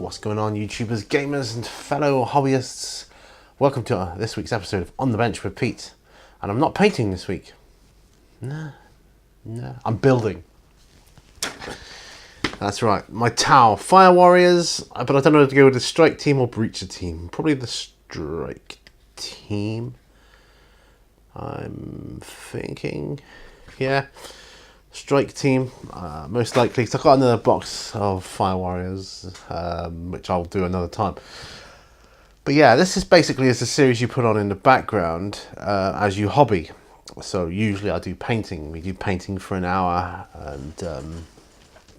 What's going on, YouTubers, gamers and fellow hobbyists? Welcome to this week's episode of On the Bench with Pete. And I'm not painting this week. No, I'm building. That's right, my Tau Fire Warriors, but I don't know if to go with the Strike Team or Breacher Team. Probably the Strike Team, I'm thinking. Yeah, Strike Team, most likely. So I've got another box of Fire Warriors, which I'll do another time. But yeah, this is basically is a series you put on in the background as you hobby. So usually I do painting. We do painting for an hour, and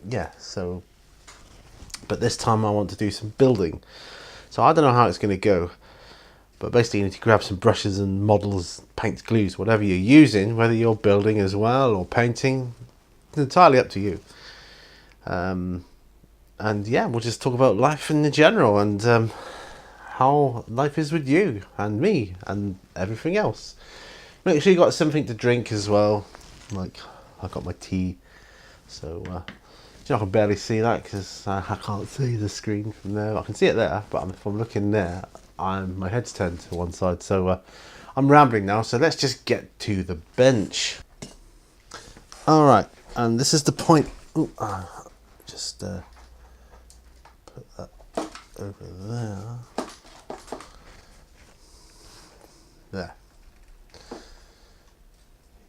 yeah. So, but this time I want to do some building. So I don't know how it's going to go. But basically you need to grab some brushes and models, paints, glues, whatever you're using, whether you're building as well or painting. It's entirely up to you. And yeah, we'll just talk about life in general and how life is with you and me and everything else. Make sure you got something to drink as well. Like, I got my tea. So, you know, I can barely see that because I can't see the screen from there. I can see it there, but if I'm looking there, my head's turned to one side. So, I'm rambling now. So let's just get to the bench. All right. And this is the point. Ooh, just put that over there. There.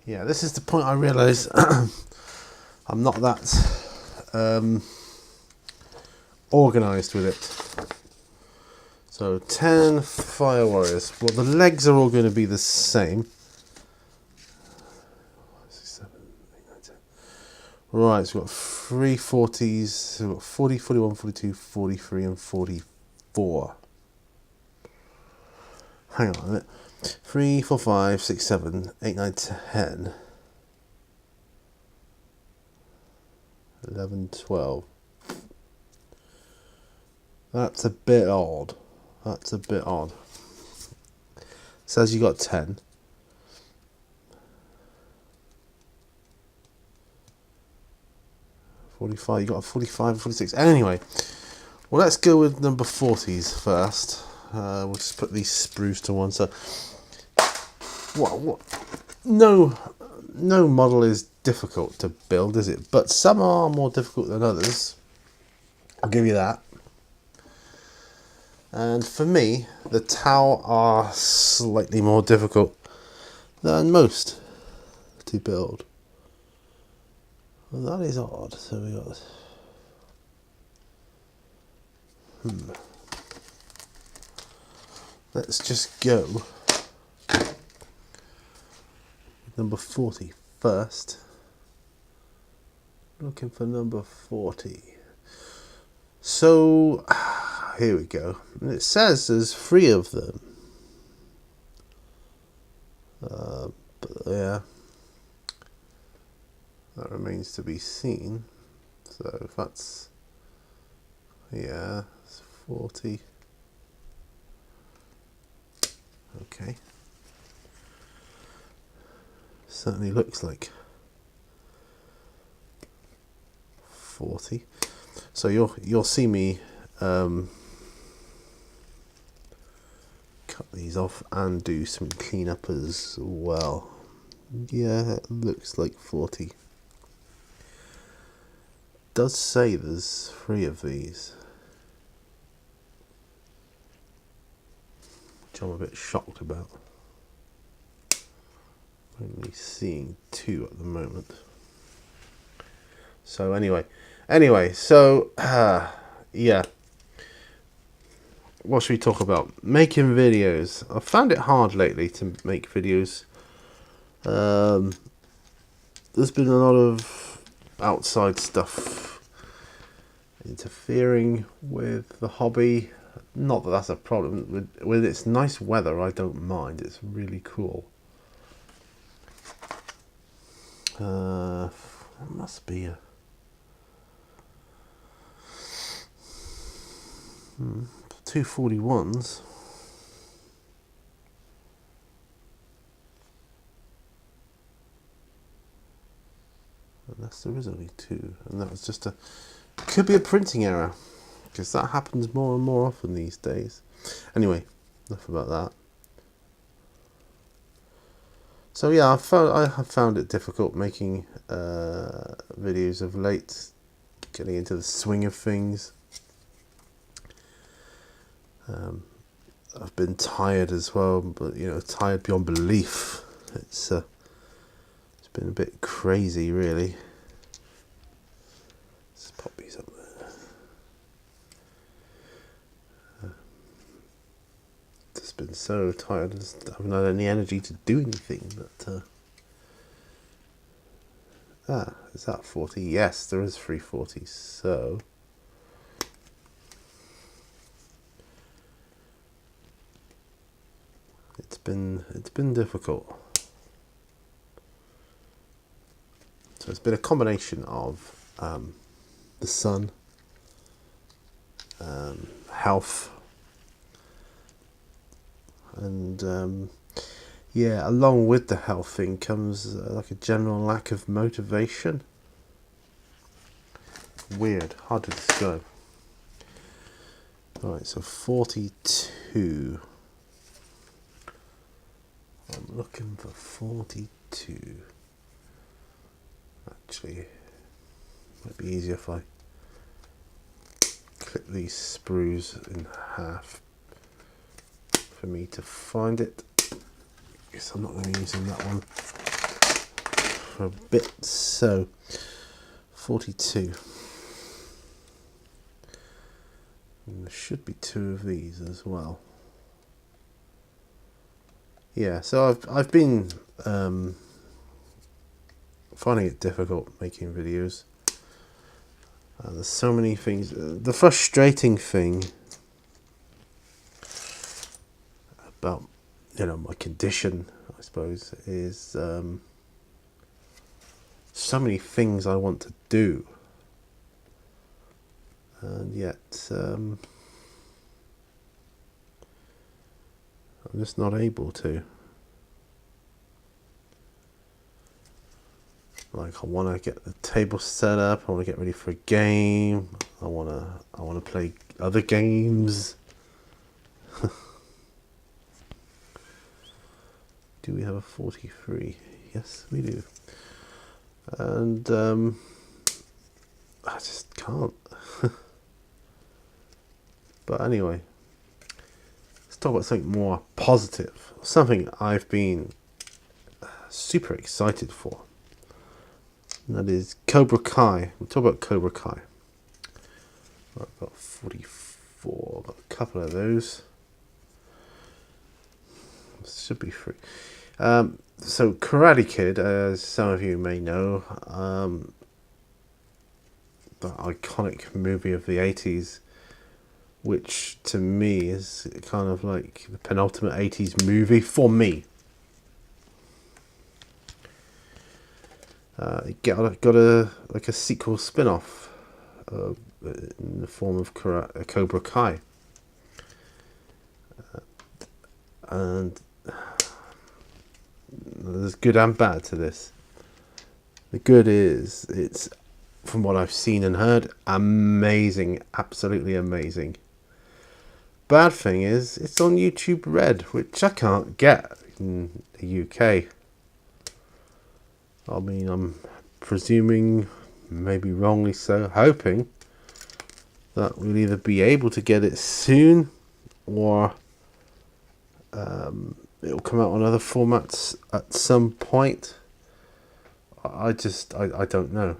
Yeah, this is the point I realise I'm not that organised with it. So 10 Fire Warriors. Well, the legs are all going to be the same. Right, so we've got 3 40s, so we've got 40, 41, 42, 43 and 44. Hang on a minute. 3, 4, 5, 6, 7, 8, 9, 10. 11, 12. That's a bit odd. That's a bit odd. Says you got 10. You got a 45 and 46. Anyway, well, let's go with number 40s first. We'll just put these sprues to one. So, what? No model is difficult to build, is it? But some are more difficult than others. I'll give you that. And for me, the Tau are slightly more difficult than most to build. Well, that is odd. So we got. Let's just go number 40 first. Looking for number 40. So here we go. And it says there's 3 of them. But yeah. That remains to be seen. So if that's, yeah, it's 40. Okay. Certainly looks like 40. So you'll see me cut these off and do some cleanup as well. Yeah, it looks like 40. Does say there's 3 of these, which I'm a bit shocked about. Only seeing 2 at the moment. So anyway, so yeah. What should we talk about? Making videos. I've found it hard lately to make videos. There's been a lot of outside stuff interfering with the hobby. Not that that's a problem. With its nice weather, I don't mind. It's really cool. It must be a 241s. Unless there is only 2, and that was just a, could be a printing error. because that happens more and more often these days. Anyway, enough about that. So yeah, I have found it difficult making videos of late, getting into the swing of things. I've been tired as well, but tired beyond belief. It's been a bit crazy, really. Let's pop these up there. Just been so tired, I just haven't had any energy to do anything. But is that 40? Yes, there is 340. So it's been difficult. So it's been a combination of the sun, health, and yeah, along with the health thing comes like a general lack of motivation. Weird, hard to describe. Alright, so 42. I'm looking for 42. Actually, might be easier if I clip these sprues in half for me to find it. Guess I'm not going to be using that one for a bit. So 42. And there should be 2 of these as well. Yeah, so I've been finding it difficult making videos. There's so many things. The frustrating thing about my condition, I suppose, is so many things I want to do, and yet I'm just not able to. Like, I want to get the table set up, I want to get ready for a game, I want to play other games. Do we have a 43? Yes, we do. And I just can't. But anyway, let's talk about something more positive. Something I've been super excited for. And that is Cobra Kai. We'll talk about Cobra Kai. Right, I've got 44. I've got a couple of those. Should be free. So Karate Kid, as some of you may know, the iconic movie of the 80s, which to me is kind of like the penultimate 80s movie for me. It got a sequel spin-off in the form of Cobra Kai, and there's good and bad to this. The good is, it's, from what I've seen and heard, amazing, absolutely amazing. Bad thing is, it's on YouTube Red, which I can't get in the UK. I mean, I'm presuming, maybe wrongly so, hoping that we'll either be able to get it soon, or it'll come out on other formats at some point. I don't know.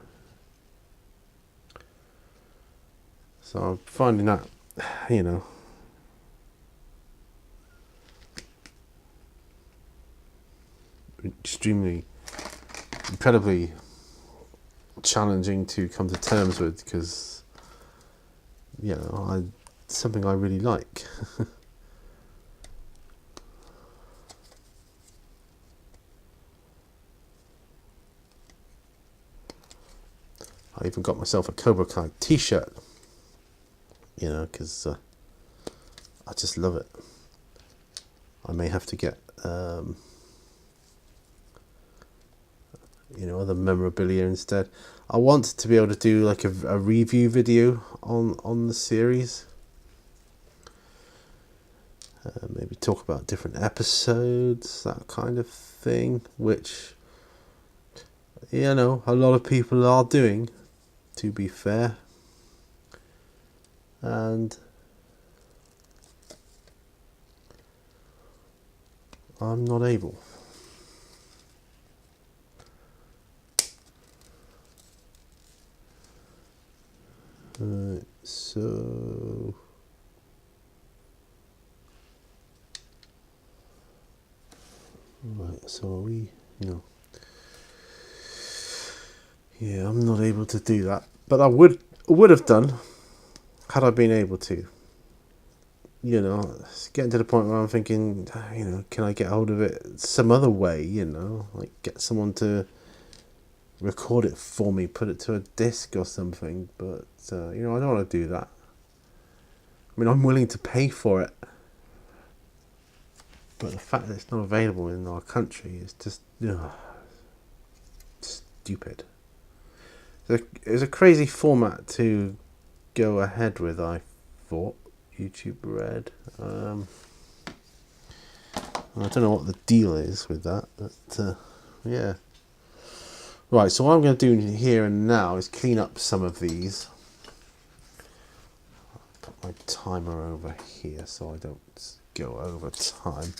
So I'm finding that, incredibly challenging to come to terms with, because it's something I really like. I even got myself a Cobra Kai t-shirt, because I just love it. I may have to get other memorabilia instead. I want to be able to do like a review video on the series. Maybe talk about different episodes, that kind of thing, which, you know, a lot of people are doing, to be fair. And I'm not able. So right, so are we? No. Yeah, I'm not able to do that, but I would have done had I been able to. You know, it's getting to the point where I'm thinking, you know, can I get hold of it some other way? You know, like get someone to record it for me, put it to a disc or something. But you know, I don't want to do that. I mean, I'm willing to pay for it, but the fact that it's not available in our country is just stupid. It was a crazy format to go ahead with, I thought. YouTube Red. I don't know what the deal is with that, but yeah. Right, so what I'm going to do here and now is clean up some of these. I'll put my timer over here so I don't go over time.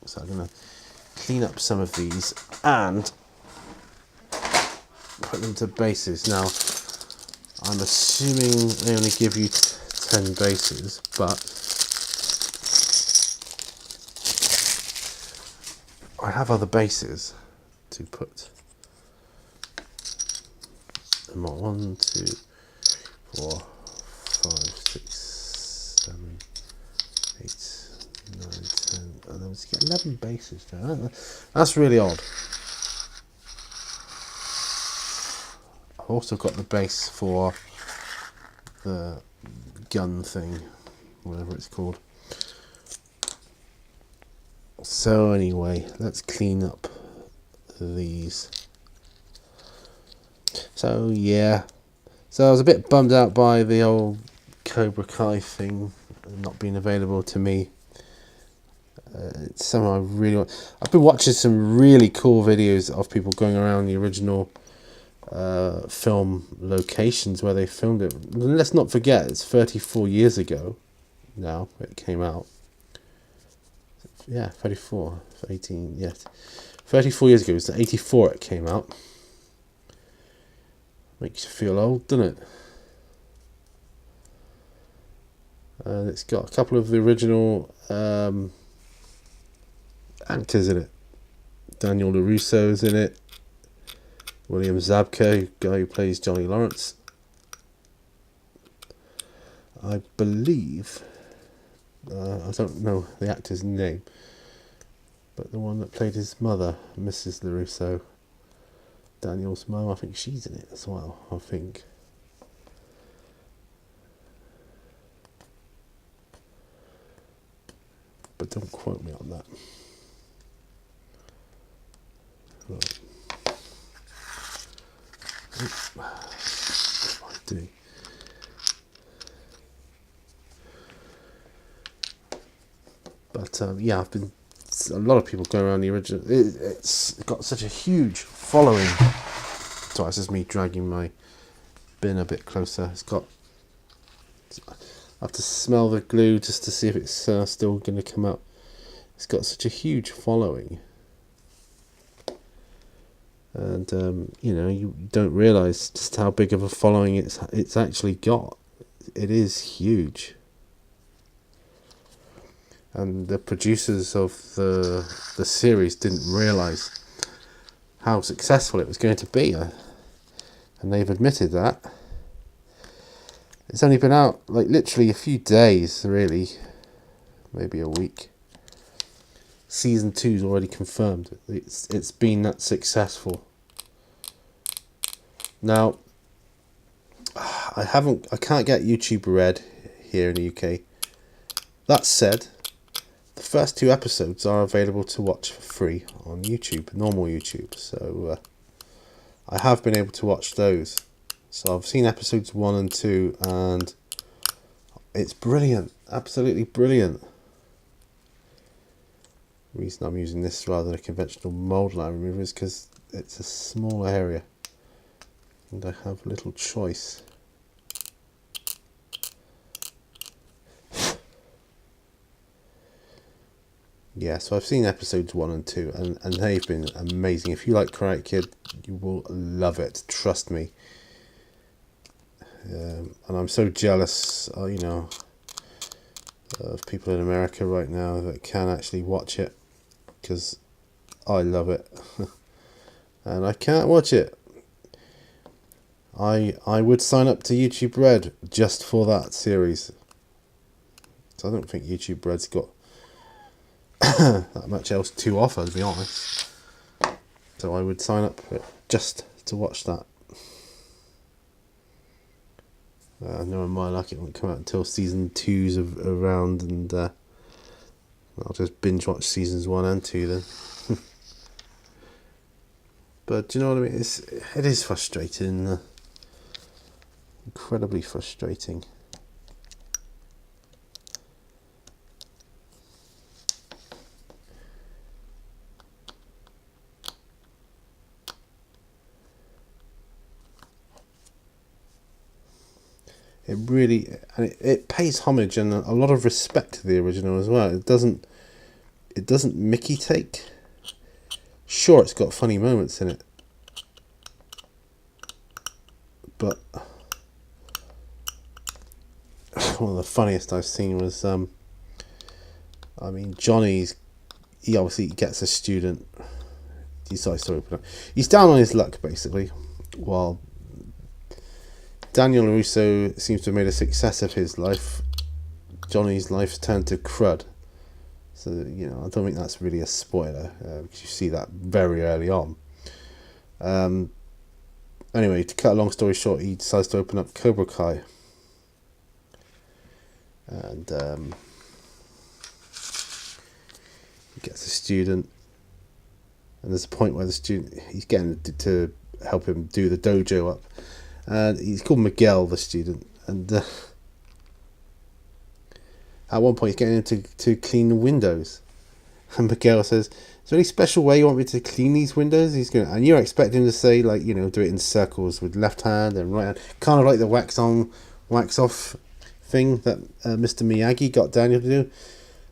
So I'm going to clean up some of these and put them to bases. Now, I'm assuming they only give you 10 bases, but I have other bases to put them on. 1, 2, 4, 5, 6, 7, 8, 9, 10. And then we get 11 bases there. That's really odd. I've also got the base for the gun thing, whatever it's called. So anyway, let's clean up these. So yeah, so I was a bit bummed out by the old Cobra Kai thing not being available to me. It's something I really want. I've been watching some really cool videos of people going around the original film locations where they filmed it. Let's not forget, it's 34 years ago now it came out. Yeah, 34, 18, yes. 34 years ago, it was 84 it came out. Makes you feel old, doesn't it? And it's got a couple of the original actors in it. Daniel LaRusso's in it. William Zabka, guy who plays Johnny Lawrence. I believe, I don't know the actor's name, but the one that played his mother, Mrs. LaRusso, Daniel's mum, I think she's in it as well, I think. But don't quote me on that. Right. What am I doing? But yeah, I've been a lot of people going around the original. It's got such a huge following. So it's just me dragging my bin a bit closer. It's got. I have to smell the glue just to see if it's still going to come out. It's got such a huge following. And you know, you don't realise just how big of a following it's actually got. It is huge. And the producers of the series didn't realise how successful it was going to be, and they've admitted that. It's only been out like literally a few days, really, maybe a week. Season 2's already confirmed. It's been that successful. Now, I can't get YouTube Red here in the UK. That said, the first 2 episodes are available to watch for free on YouTube, normal YouTube. So I have been able to watch those. So I've seen episodes 1 and 2, and it's brilliant, absolutely brilliant. The reason I'm using this rather than a conventional mould line remover is because it's a small area and I have little choice. Yeah, so I've seen episodes 1 and 2, and they've been amazing. If you like Karate Kid, you will love it, trust me. And I'm so jealous, you know, of people in America right now that can actually watch it, because I love it. And I can't watch it. I would sign up to YouTube Red just for that series. So I don't think YouTube Red's got that much else to offer, to be honest. So I would sign up just to watch that. Knowing my luck, it won't come out until season 2's around, and I'll just binge watch seasons 1 and 2 then. But do you know what I mean? It is frustrating, incredibly frustrating. It really, and it pays homage and a lot of respect to the original as well. It doesn't Mickey take. Sure, it's got funny moments in it, but one of the funniest I've seen was, I mean, he obviously gets a student. He decides to open up. He's down on his luck basically, while Daniel LaRusso seems to have made a success of his life. Johnny's life's turned to crud. So, you know, I don't think that's really a spoiler, because you see that very early on. Anyway, to cut a long story short, he decides to open up Cobra Kai. And he gets a student. And there's a point where he's getting to help him do the dojo up. And he's called Miguel, the student. And at one point, he's getting him to clean the windows. And Miguel says, "Is there any special way you want me to clean these windows?" And you're expecting him to say, like, you know, do it in circles with left hand and right hand. Kind of like the wax on, wax off thing that Mr. Miyagi got Daniel to do.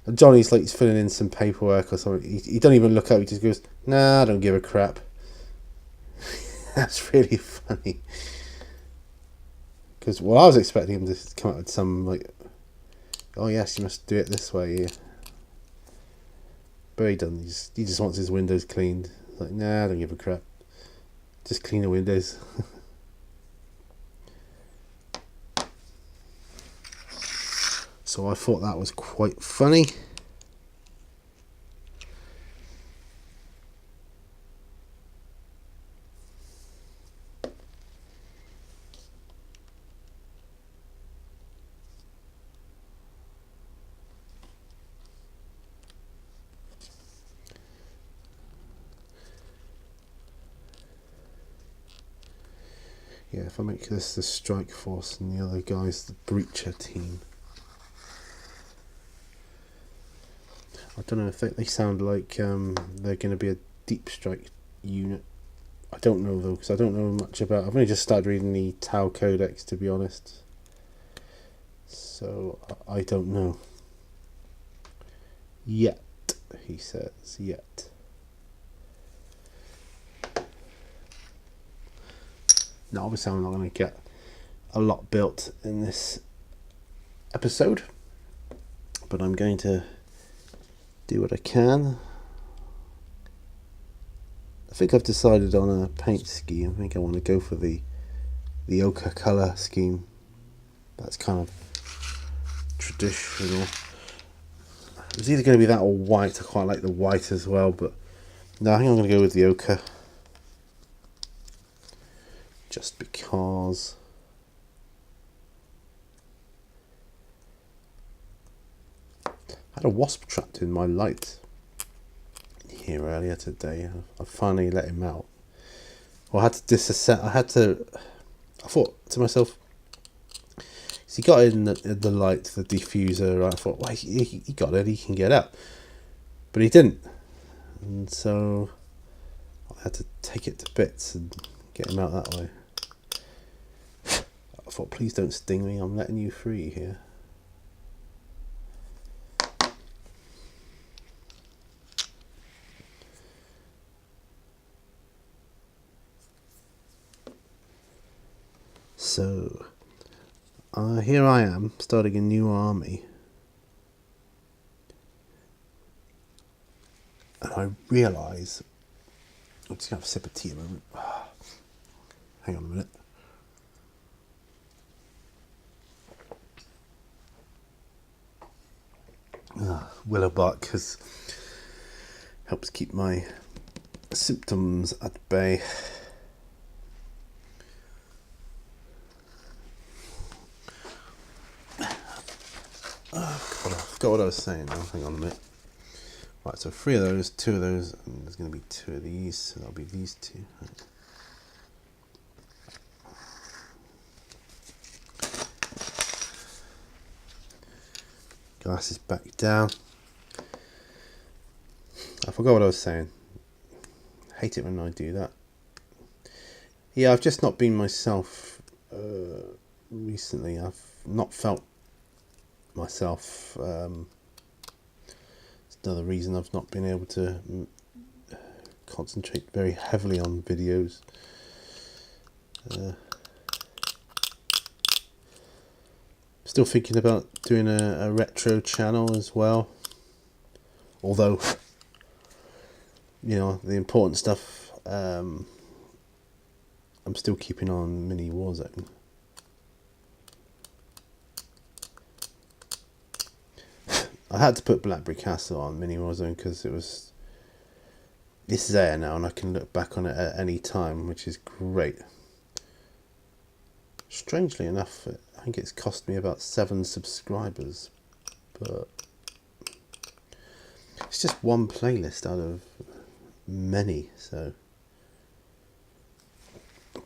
And Johnny's like, he's filling in some paperwork or something. He don't even look up, he just goes, "Nah, I don't give a crap." That's really funny. Because, well, I was expecting him to come up with some, like, "Oh yes, you must do it this way." Yeah. But he doesn't. He just wants his windows cleaned. Like, nah, I don't give a crap. Just clean the windows. So I thought that was quite funny. Yeah, if I make this the Strike Force and the other guy's the Breacher team. I don't know if they sound like they're going to be a deep strike unit. I don't know though, because I don't know much about. I've only just started reading the Tau Codex, to be honest. So I don't know. Yet, he says, yet. Now, obviously, I'm not going to get a lot built in this episode, but I'm going to do what I can. I think I've decided on a paint scheme. I think I want to go for the ochre colour scheme. That's kind of traditional. It's either going to be that or white. I quite like the white as well, but no, I think I'm going to go with the ochre. Just because I had a wasp trapped in my light here earlier today. I finally let him out. Or I had to disassemble. I thought to myself, so he got in the light, the diffuser. Right? I thought, well, he got it. He can get out, but he didn't, and so I had to take it to bits and get him out that way. I thought, please don't sting me. I'm letting you free here. So, here I am, starting a new army. And I realise... I'm just going to have a sip of tea a moment. Hang on a minute. Willow bark helps keep my symptoms at bay. I forgot what I was saying now. Hang on a minute. Right, so 3 of those, 2 of those, and there's going to be 2 of these, so that'll be these 2. Right. Glasses back down. I forgot what I was saying. I hate it when I do that. Yeah, I've just not been myself recently. I've not felt myself. It's another reason I've not been able to concentrate very heavily on videos. Still thinking about doing a retro channel as well. Although, you know, the important stuff, I'm still keeping on mini Warzone. I had to put Blackberry Castle on mini Warzone because it's there now and I can look back on it at any time, which is great. Strangely enough, I think it's cost me about 7 subscribers, but it's just one playlist out of many, so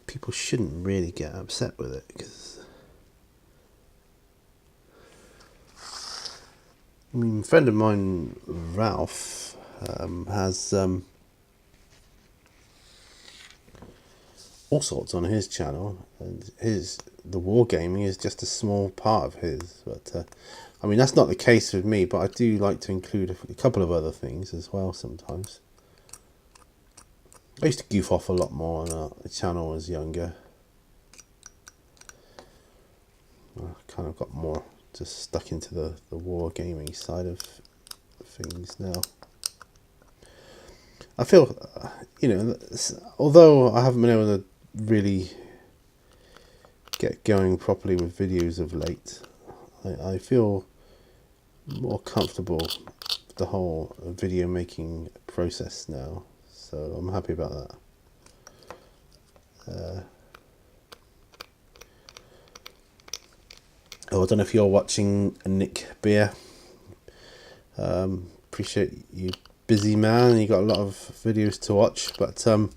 people shouldn't really get upset with it, because I mean, a friend of mine, Ralph, has all sorts on his channel, and the wargaming is just a small part of his, but I mean, that's not the case with me, but I do like to include a couple of other things as well sometimes. I used to goof off a lot more on the channel when I was younger. I kind of got more just stuck into the wargaming side of things now. I feel, you know, although I haven't been able to really get going properly with videos of late, I feel more comfortable with the whole video making process now, so I'm happy about that. I don't know if you're watching Nick Beer. Appreciate you, busy man. You got a lot of videos to watch, but I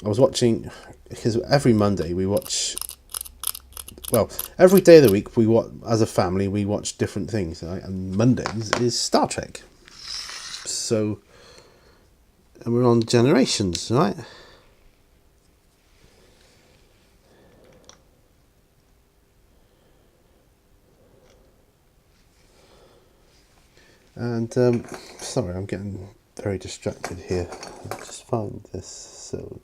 was watching, because every Monday we watch. Well, every day of the week we watch, as a family, we watch different things, right? And Mondays is Star Trek. So, and we're on Generations, right? And sorry, I'm getting very distracted here. I'll just find this. So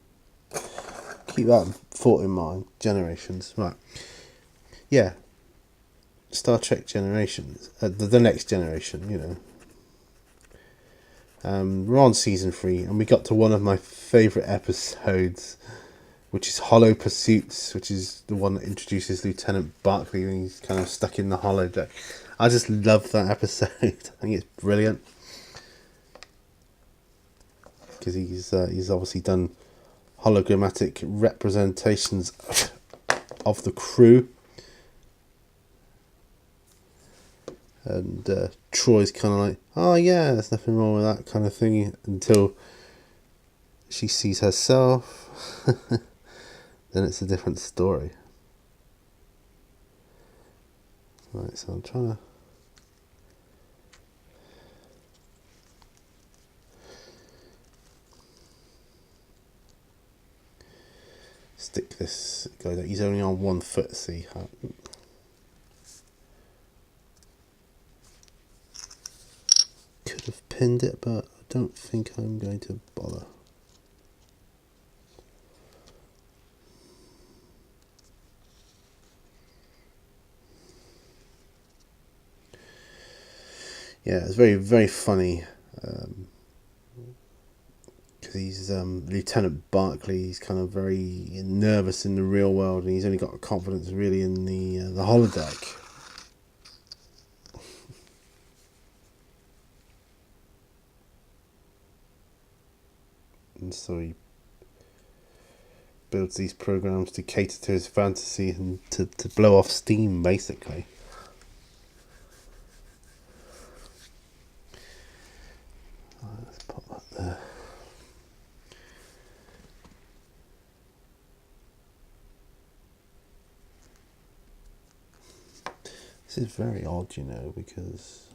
keep that thought in mind. Generations, right? Yeah, Star Trek Generations, the next generation, you know. We're on season 3, and we got to one of my favourite episodes, which is Hollow Pursuits, which is the one that introduces Lieutenant Barclay when he's kind of stuck in the holodeck. I just love that episode. I think it's brilliant, because he's obviously done hologrammatic representations of the crew. And Troy's kind of like, oh yeah, there's nothing wrong with that kind of thing, until she sees herself, then it's a different story. Right, so I'm trying to stick this guy that he's only on 1 foot, see. Could have pinned it, but I don't think I'm going to bother. Yeah, it's very, very funny. Because he's Lieutenant Barclay. He's kind of very nervous in the real world, and he's only got confidence really in the holodeck. And so he builds these programs to cater to his fantasy and to blow off steam, basically. Let's put that there. This is very odd, you know, because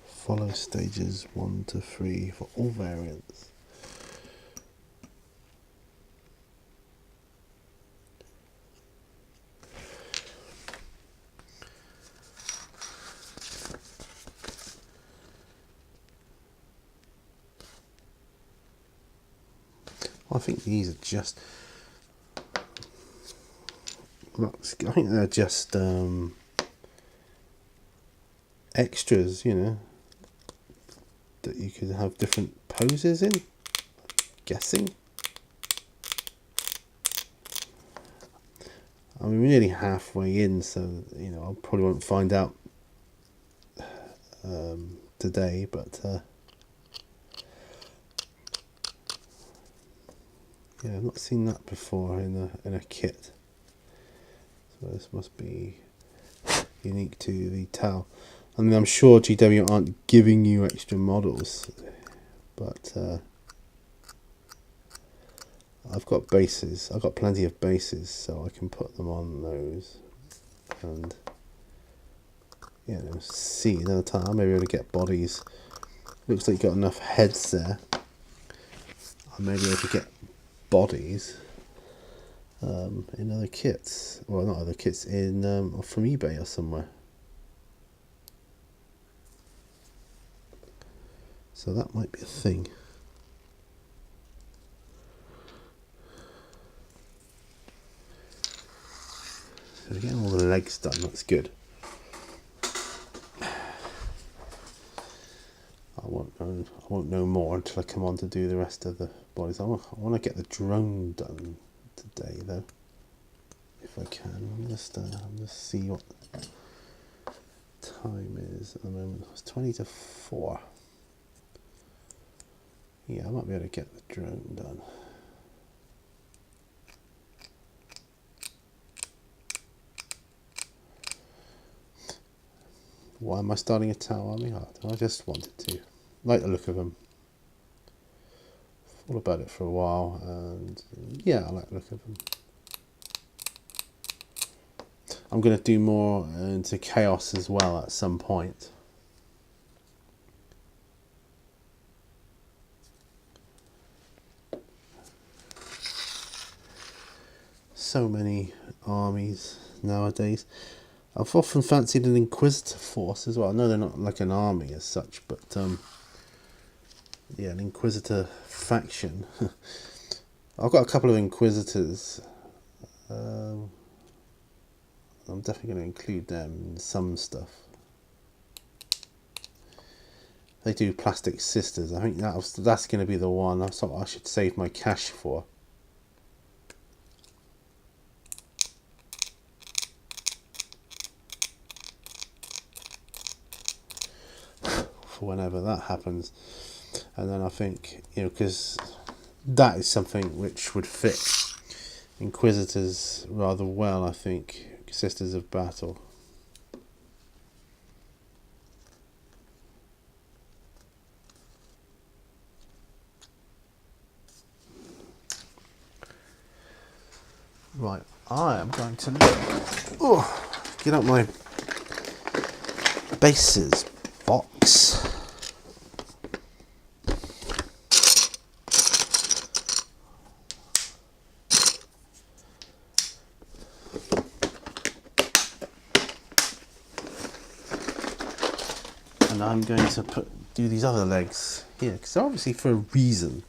follow stages 1 to 3 for all variants. Well, I think these are just. I think they're just extras, you know, that you could have different poses in. Guessing. I mean, we're nearly halfway in, so you know, I probably won't find out today, but yeah, I've not seen that before in a kit. So this must be unique to the Tau. I mean, I'm sure GW aren't giving you extra models, but I've got bases. I've got plenty of bases, so I can put them on those, and you know, see another time. I may be able to get bodies. Looks like you've got enough heads there. I may be able to get bodies in other kits. Well, not other kits, in from eBay or somewhere. So that might be a thing. So we're getting all the legs done, that's good. I won't know more until I come on to do the rest of the bodies. I want to get the drone done today, though, if I can. I'll just see what time is at the moment. It's 20 to 4. Yeah, I might be able to get the drone done. Why am I starting a Tau army? I just wanted to. Like the look of them. Thought about it for a while, and yeah, I like the look of them. I'm going to do more into Chaos as well at some point. So many armies nowadays. I've often fancied an Inquisitor force as well. I know they're not like an army as such, but yeah, an Inquisitor faction. I've got a couple of Inquisitors. I'm definitely going to include them in some stuff. They do Plastic Sisters. I think that's going to be the one I should save my cash for. For whenever that happens. And then I think, you know, because that is something which would fit Inquisitors rather well, I think. Sisters of Battle. Right, I am going to get out my bases box. And I'm going to do these other legs here, because they're obviously for a reason.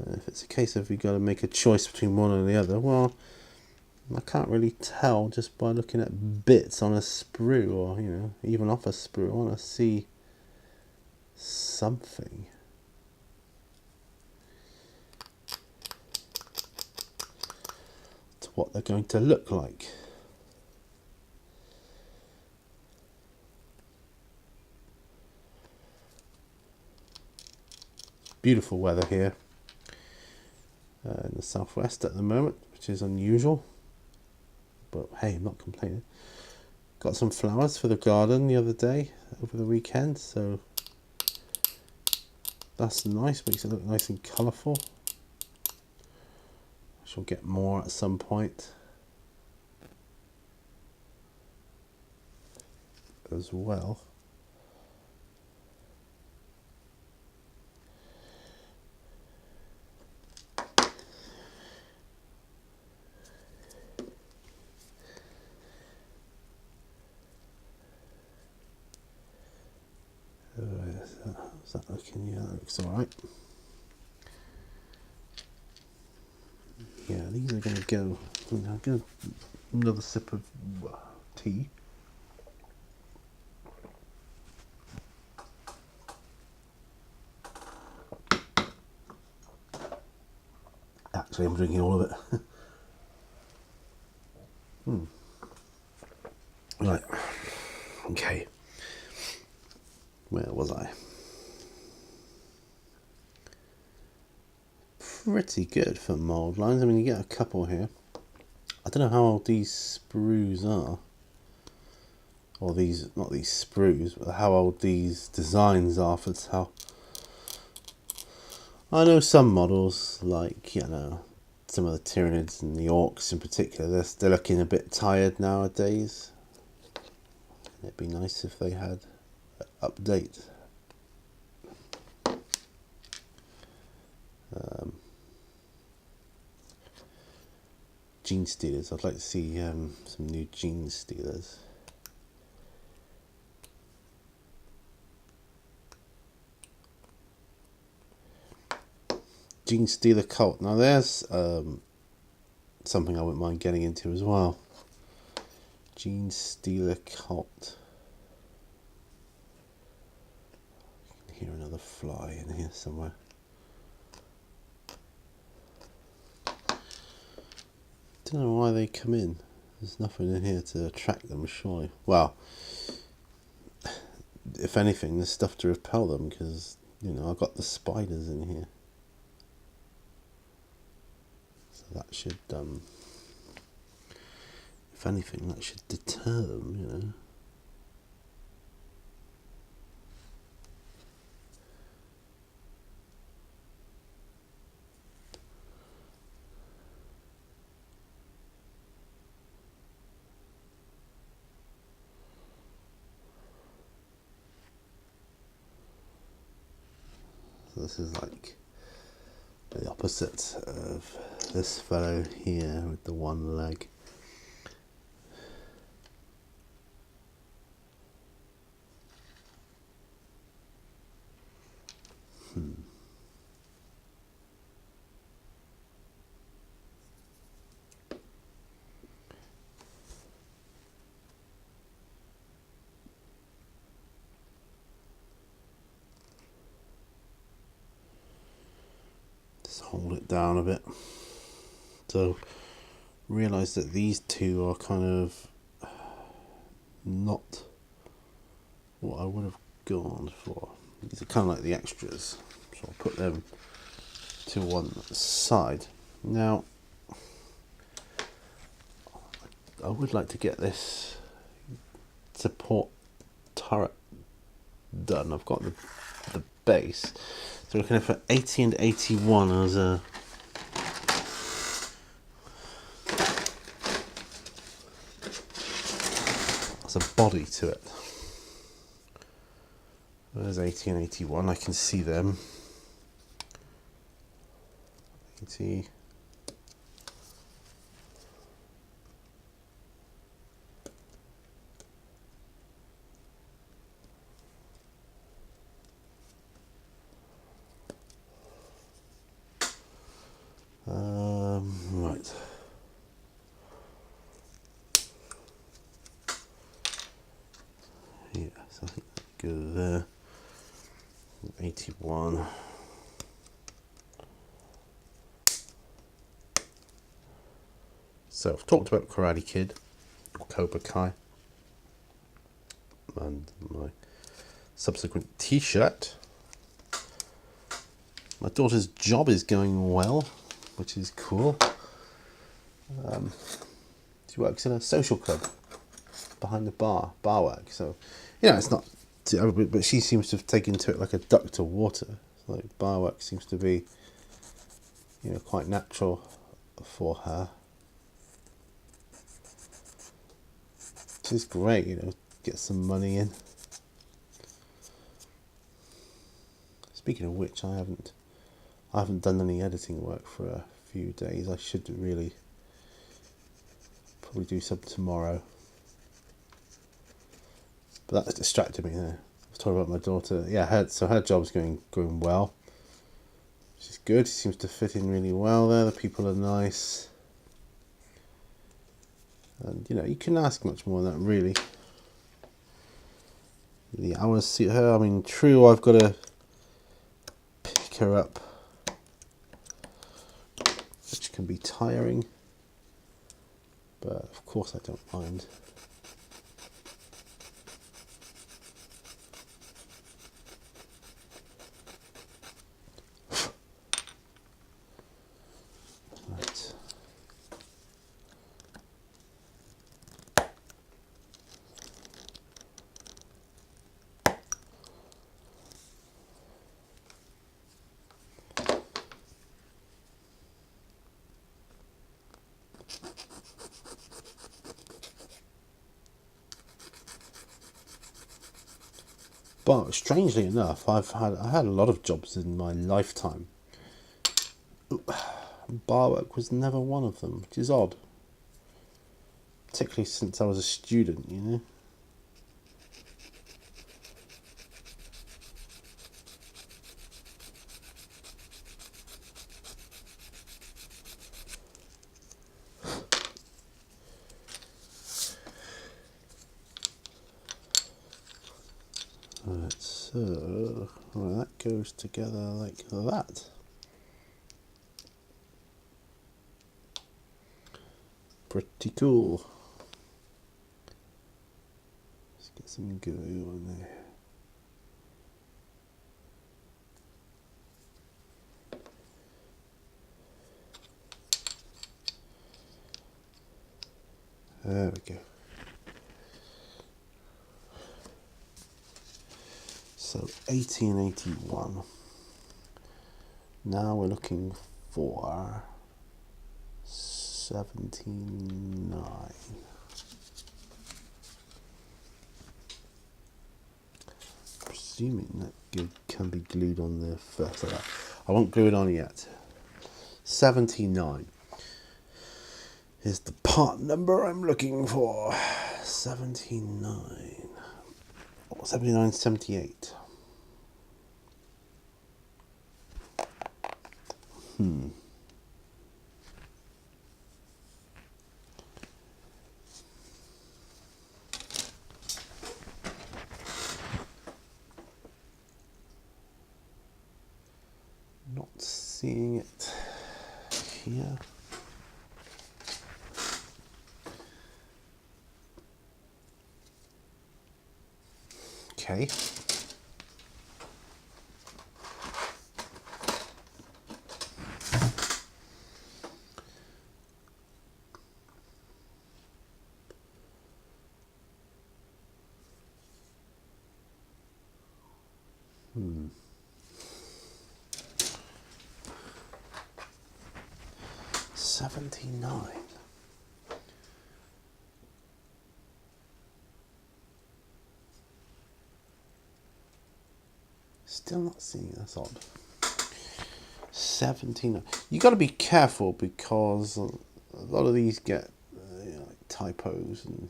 If it's a case of you've got to make a choice between one or the other, well, I can't really tell just by looking at bits on a sprue, or even off a sprue. I want to see something. To what they're going to look like. Beautiful weather here in the southwest at the moment, which is unusual, but hey, I'm not complaining. Got some flowers for the garden the other day over the weekend, so that's nice, makes it look nice and colourful. I shall get more at some point as well. How's that looking? Yeah, that looks alright. Yeah, these are going to go. I'm going to another sip of tea. Actually, I'm drinking all of it. Right. Okay. Where was I? Pretty good for mould lines. I mean, you get a couple here. I don't know how old these sprues are. Or these, not these sprues, but how old these designs are for how. I know some models, like, some of the Tyranids and the Orcs in particular, they're looking a bit tired nowadays. It'd be nice if they had an update. Gene Stealers. I'd like to see some new Gene Stealers. Gene Stealer Cult. Now there's something I wouldn't mind getting into as well. Gene Stealer Cult. I can hear another fly in here somewhere. Don't know why they come in. There's nothing in here to attract them, surely. Well, if anything, there's stuff to repel them, because, I've got the spiders in here. So that should, if anything, that should deter them, So this is like the opposite of this fellow here with the one leg. Hold it down a bit. So realise that these two are kind of not what I would have gone for. These are kind of like the extras, so I'll put them to one side. Now I would like to get this support turret done. I've got the base. So looking for 80 and 81 as a a body to it. There's 80 and 81, I can see them. 80. Right. Yeah, so I think that goes there. 81. So I've talked about Karate Kid, or Cobra Kai, and my subsequent t-shirt. My daughter's job is going well, which is cool. She works in a social club behind the bar work. So, it's not, but she seems to have taken to it like a duck to water. Like bar work seems to be, quite natural for her. Which is great, get some money in. Speaking of which, I haven't done any editing work for a few days. I should really probably do some tomorrow. But that's distracted me there. I was talking about my daughter. Yeah, her job's going well. She's good. She seems to fit in really well there. The people are nice. And, you can ask much more than that, really. The hours suit her. I mean, true, I've got to pick her up, which can be tiring. But, of course, I don't mind. But strangely enough, I had a lot of jobs in my lifetime. Bar work was never one of them, which is odd. Particularly since I was a student, Right, so that goes together like that. Pretty cool. Let's get some glue on there. There we go. So 80 and 81. Now we're looking for 79. Presuming that can be glued on there first. Like that. I won't glue it on yet. 79 is the part number I'm looking for. 79. Or 79, 78. Not seeing it here. Okay. Hmm. 79. Still not seeing it. That's odd. 17. You got to be careful because a lot of these get like typos and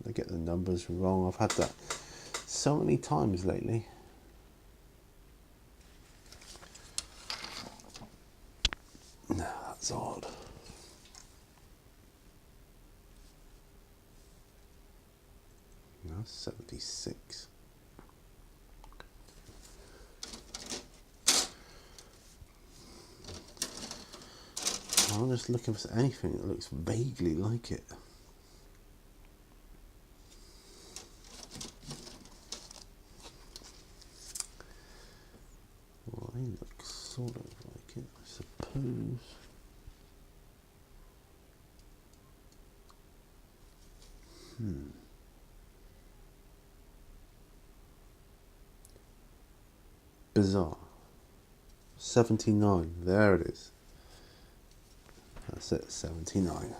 they get the numbers wrong. I've had that so many times lately. No, that's odd. No, 76. I'm just looking for anything that looks vaguely like it. Well, they look sort of like it, I suppose. Bizarre. 79. There it is. That's it, 79.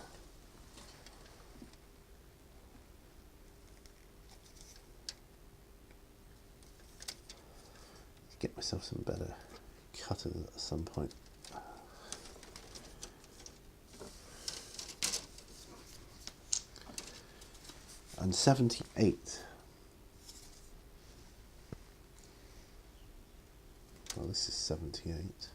Get myself some better cutters at some point. And 78. Oh, this is 78.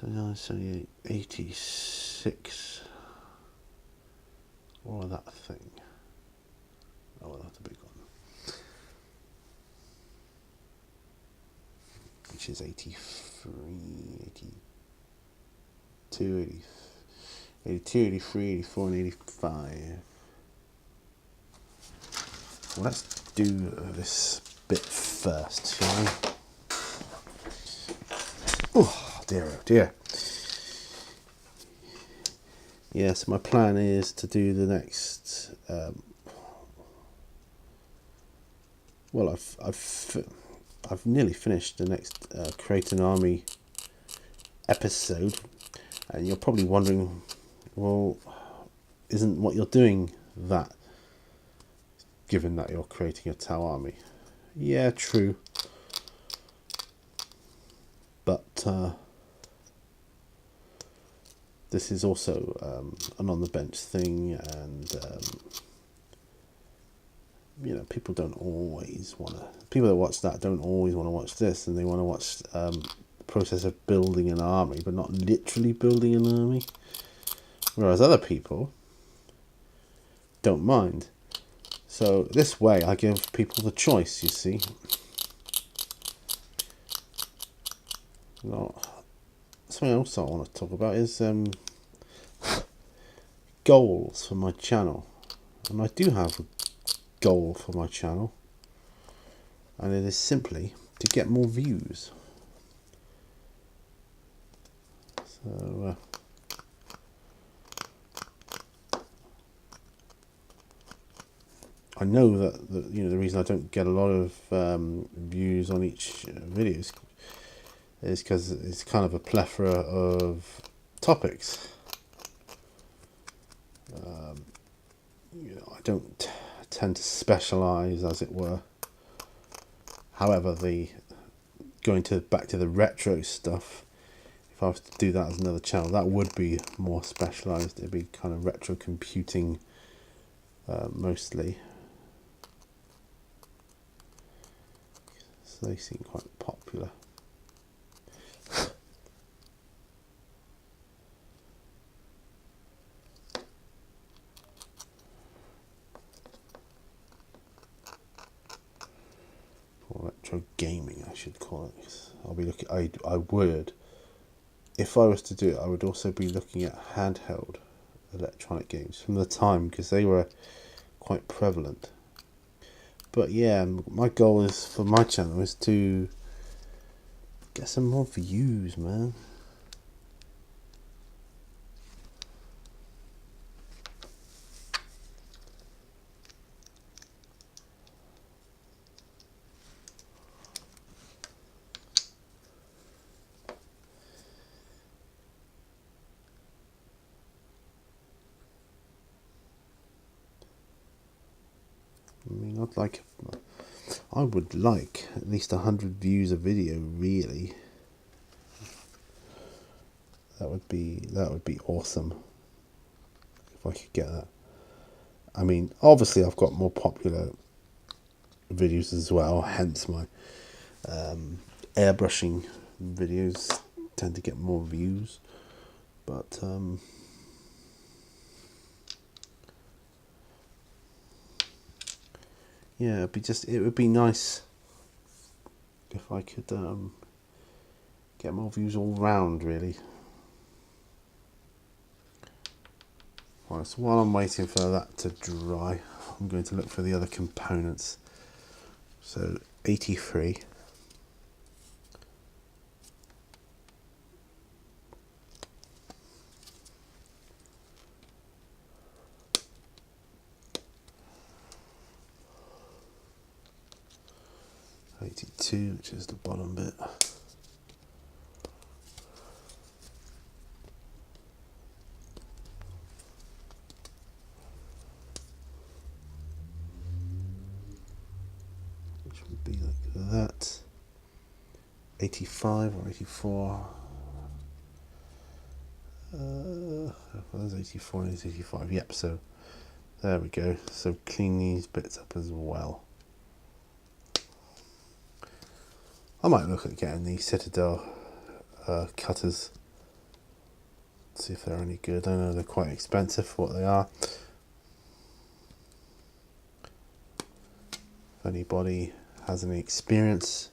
So 78, 86. Or that thing. Oh, well, that's a big one. Which is 83, 82, 82, 83, 84, and 85. Well, let's do this bit first, shall we? Oh dear. Yes, my plan is to do the next. Well, I've nearly finished the next Create an Army episode, and you're probably wondering, well, isn't what you're doing that? Given that you're creating a Tau army, yeah, true. But this is also an on the bench thing, and you know, people don't always want to. People that watch that don't always want to watch this, and they want to watch the process of building an army, but not literally building an army. Whereas other people don't mind. So this way, I give people the choice. You see. Well, something else I want to talk about is goals for my channel, and I do have a goal for my channel, and it is simply to get more views. So I know that the reason I don't get a lot of views on each video is because it's kind of a plethora of topics. I don't tend to specialize, as it were. However, back to the retro stuff, if I was to do that as another channel, that would be more specialized. It'd be kind of retro computing mostly. So they seem quite popular. Retro gaming, I should call it. I'll be looking. I would, if I was to do it, I would also be looking at handheld electronic games from the time, because they were quite prevalent. But yeah, my goal is for my channel is to get some more views, man. I mean, I would like at least 100 views a video, really. That would be awesome if I could get that. I mean, obviously I've got more popular videos as well, hence my airbrushing videos tend to get more views. But yeah, it would be nice if I could get more views all round, really. Right, so while I'm waiting for that to dry, I'm going to look for the other components. So 83. .82, which is the bottom bit. Which would be like that. 85 or 84. There's 84 and 85. Yep, so there we go. So clean these bits up as well. I might look at getting the Citadel cutters. See if they're any good. I know they're quite expensive for what they are. If anybody has any experience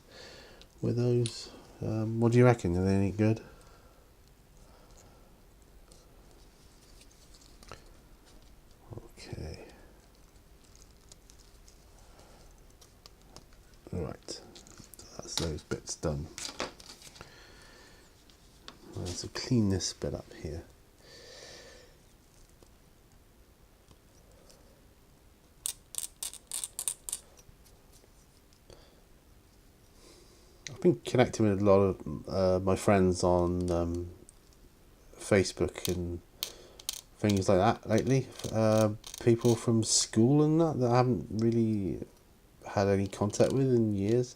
with those, what do you reckon? Are they any good? Okay. Right. That's those bits done. So clean this bit up here. I've been connecting with a lot of my friends on Facebook and things like that lately. People from school and that I haven't really had any contact with in years.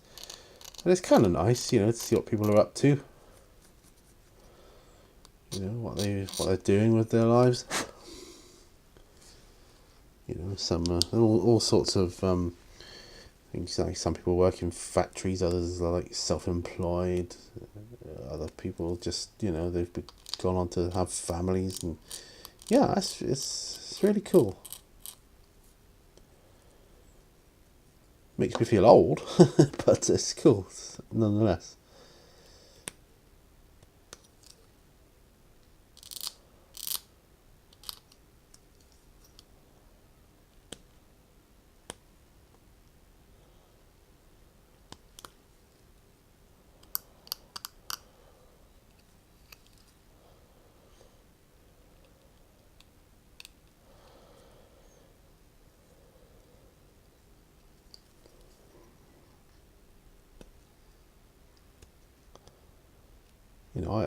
And it's kind of nice, to see what people are up to. What they're doing with their lives. Some all sorts of things. Like some people work in factories, others are like self-employed. Other people just they've gone on to have families, and yeah, it's really cool. Makes me feel old, but it's cool nonetheless.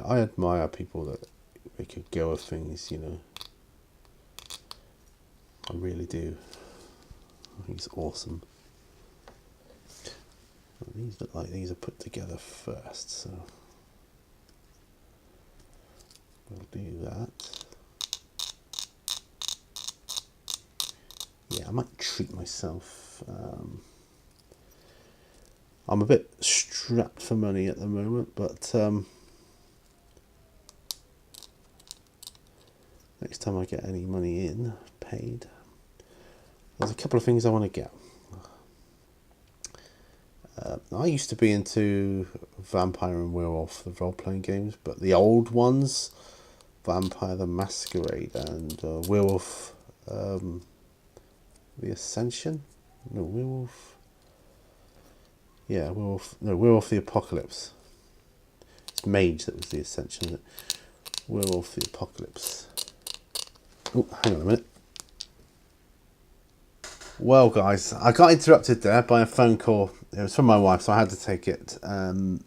I admire people that make a go of things, I really do. I think it's awesome. Well, these look like these are put together first, so we'll do that. Yeah, I might treat myself. I'm a bit strapped for money at the moment, but next time I get any money in, paid, there's a couple of things I want to get. I used to be into Vampire and Werewolf, the role-playing games, but the old ones, Vampire the Masquerade and Werewolf, the Ascension? No, Werewolf... Yeah, Werewolf the Apocalypse. It's Mage that was the Ascension, isn't it? Werewolf the Apocalypse. Oh, hang on a minute. Well, guys, I got interrupted there by a phone call. It was from my wife, so I had to take it. Now,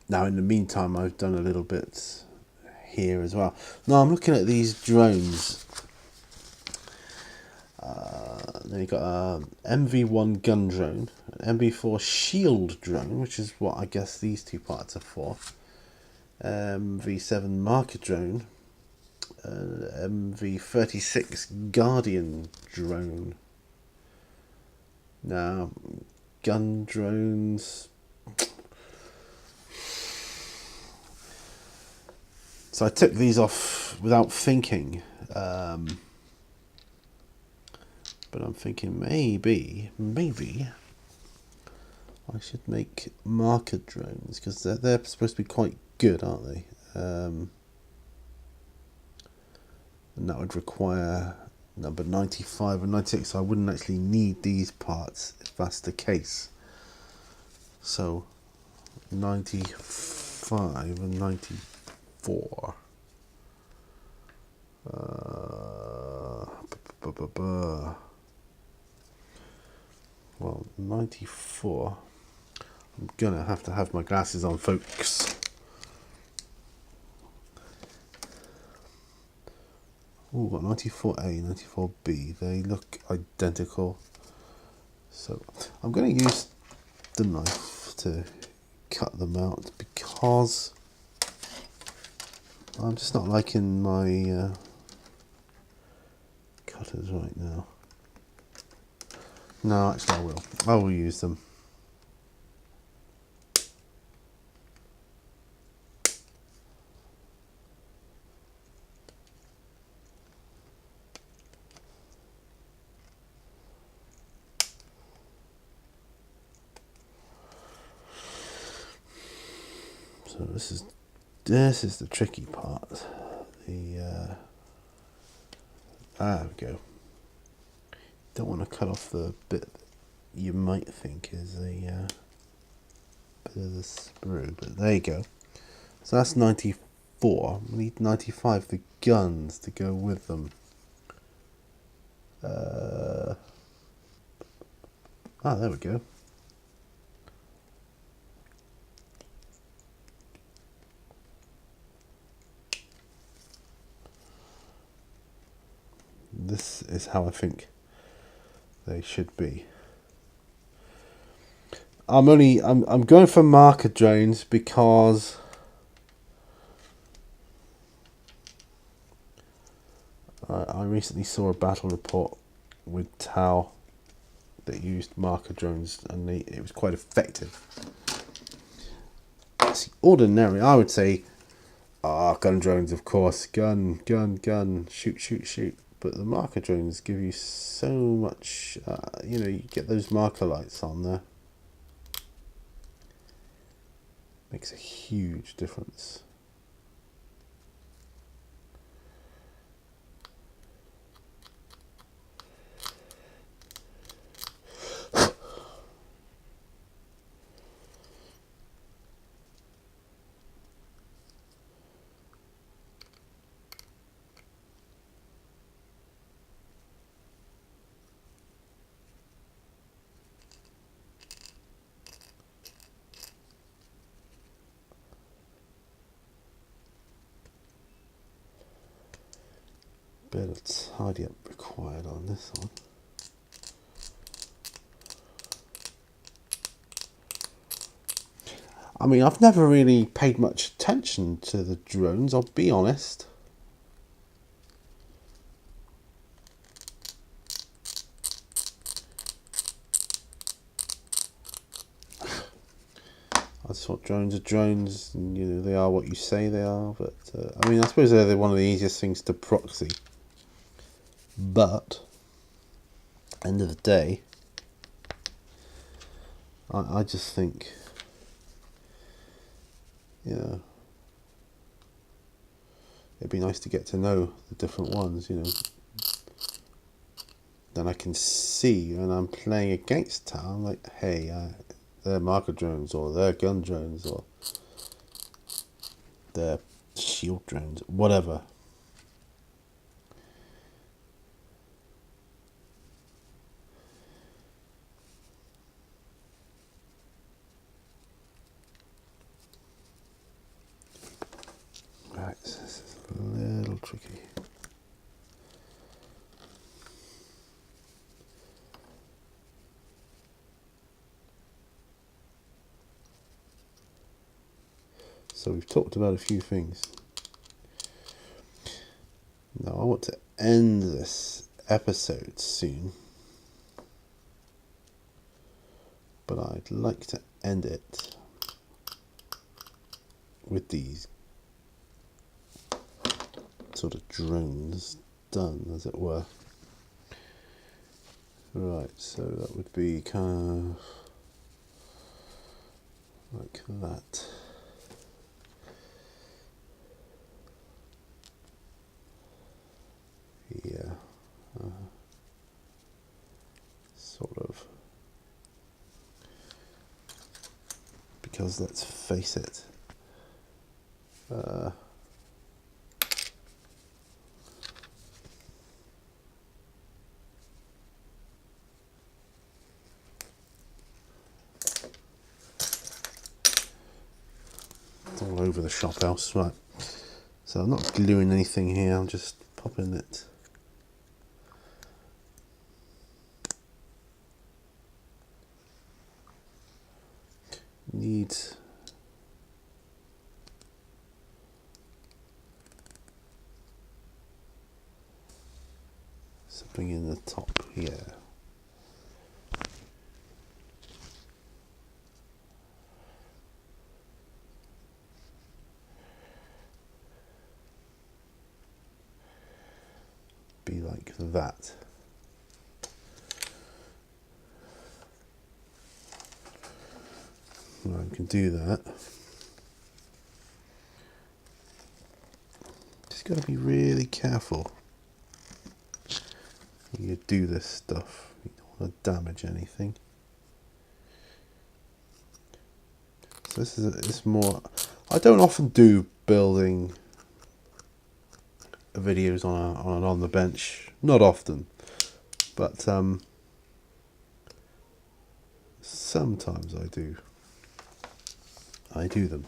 in the meantime, I've done a little bit here as well. Now, I'm looking at these drones. Then you got a MV1 gun drone, an MV4 shield drone, which is what I guess these two parts are for. MV7 marker drone, MV36 guardian drone. Now, gun drones. So I took these off without thinking. But I'm thinking maybe I should make marker drones, because they're supposed to be quite good, aren't they? And that would require number 95 and 96, so I wouldn't actually need these parts if that's the case. So 95 and 94. Well, 94. I'm gonna have to have my glasses on, folks. Oh, got 94A, 94B. They look identical. So I'm gonna use the knife to cut them out, because I'm just not liking my cutters right now. No, actually I will use them. So this is the tricky part. There we go. Don't want to cut off the bit that you might think is a bit of the sprue, but there you go. So that's 94. We need 95 for guns to go with them. There we go. This is how I think they should be. I'm going for marker drones because I recently saw a battle report with Tau that used marker drones, and it was quite effective. See, ordinary, I would say, gun drones, of course, gun, shoot. But the marker drones give you so much, you get those marker lights on there. Makes a huge difference. Bit of tidy up required on this one. I mean, I've never really paid much attention to the drones, I'll be honest. I just thought drones are drones, and they are what you say they are. But I mean, I suppose they're one of the easiest things to proxy. But end of the day, I just think, it'd be nice to get to know the different ones. Then I can see when I'm playing against town, like, hey, they're marker drones, or they're gun drones, or they're shield drones, whatever. Right, this is a little tricky. So we've talked about a few things. Now I want to end this episode soon, but I'd like to end it with these sort of drones done, as it were. Right, so that would be kind of like that. Yeah, sort of. Because let's face it, it's all over the shop house, right? So I'm not gluing anything here, I'm just popping it. Need something in the top here. Be like that. Well, I can do that. Just got to be really careful when you do this stuff. You don't want to damage anything. So this is it's more. I don't often do building videos on the bench. Not often, but sometimes I do. I do them.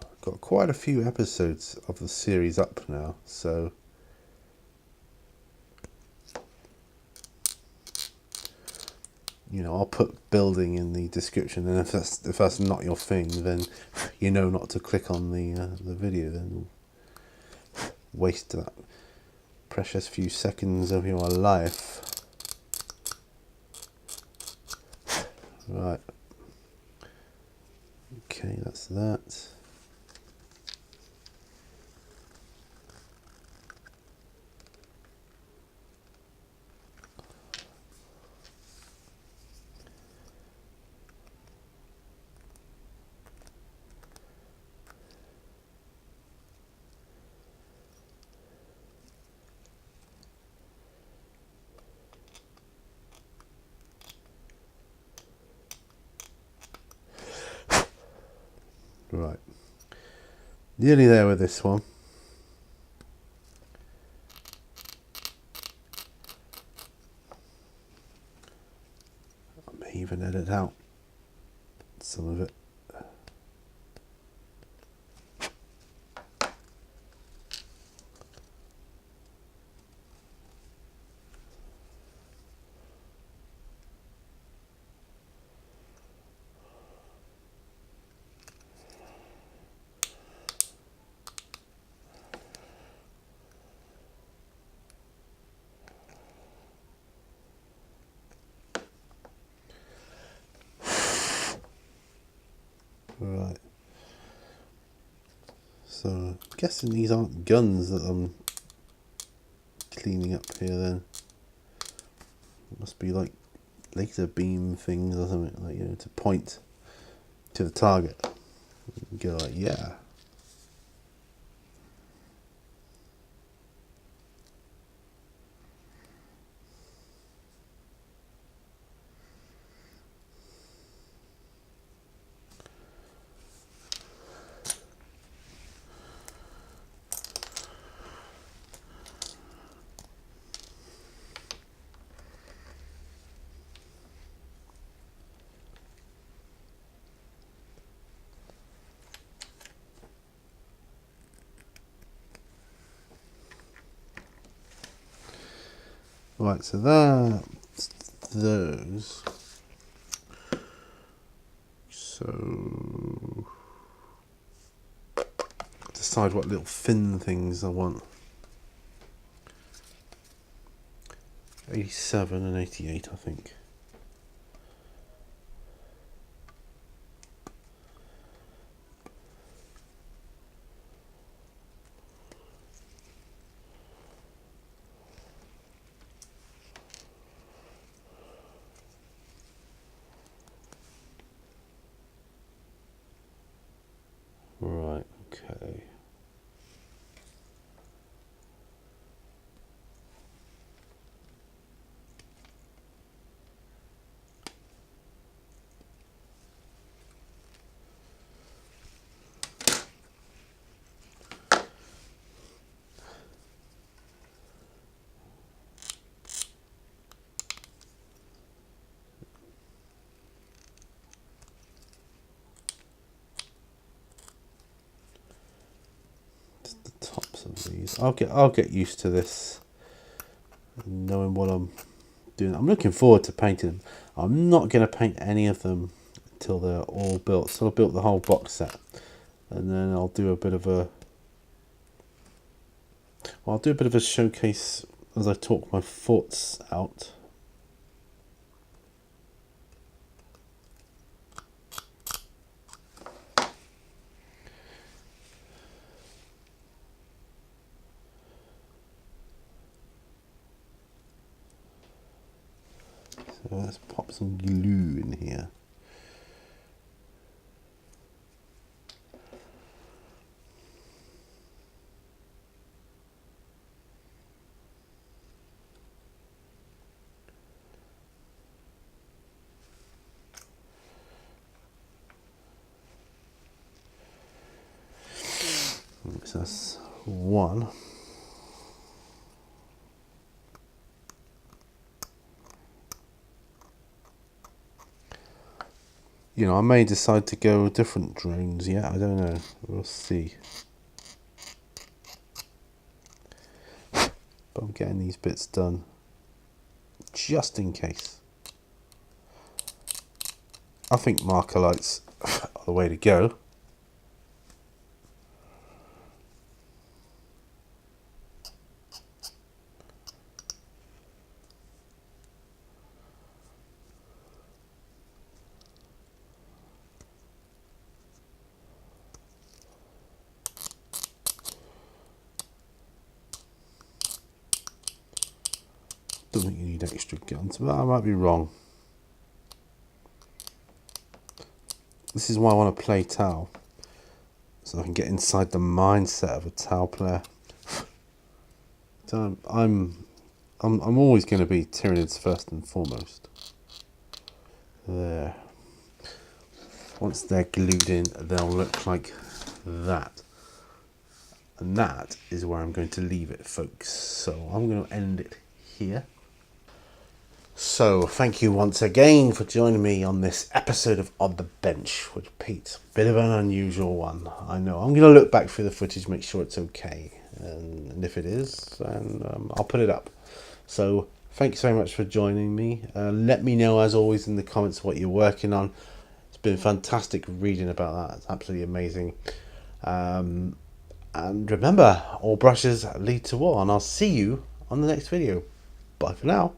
I've got quite a few episodes of the series up now, so you know, I'll put building in the description, and if that's not your thing, then you know not to click on the video. Then waste that precious few seconds of your life. Right. Okay, that's that. Right. Nearly there with this one. I may even edit out some of it. Right. So I'm guessing these aren't guns that I'm cleaning up here then. It must be like laser beam things or something, like, you know, to point to the target. You go like, yeah. Right, so that those. So decide what little thin things I want. 87 and 88, I think. Right, okay. Just the tops of these. I'll get used to this, knowing what I'm doing. I'm looking forward to painting them. I'm not going to paint any of them until they're all built. So I built the whole box set, and then I'll do a bit of a showcase as I talk my thoughts out. So let's pop some glue in here. So that's one. You know, I may decide to go with different drones yet. I don't know. We'll see. But I'm getting these bits done just in case. I think marker lights are the way to go. Don't think you need extra guns, but I might be wrong. This is why I want to play Tau, so I can get inside the mindset of a Tau player. So I'm always going to be Tyranids first and foremost. There. Once they're glued in, they'll look like that. And that is where I'm going to leave it, folks. So I'm going to end it here. So thank you once again for joining me on this episode of On the Bench with Pete. Bit of an unusual one, I know. I'm going to look back through the footage, make sure it's okay. And if it is, then I'll put it up. So thanks very much for joining me. Let me know, as always, in the comments what you're working on. It's been fantastic reading about that. It's absolutely amazing. And remember, all brushes lead to war. And I'll see you on the next video. Bye for now.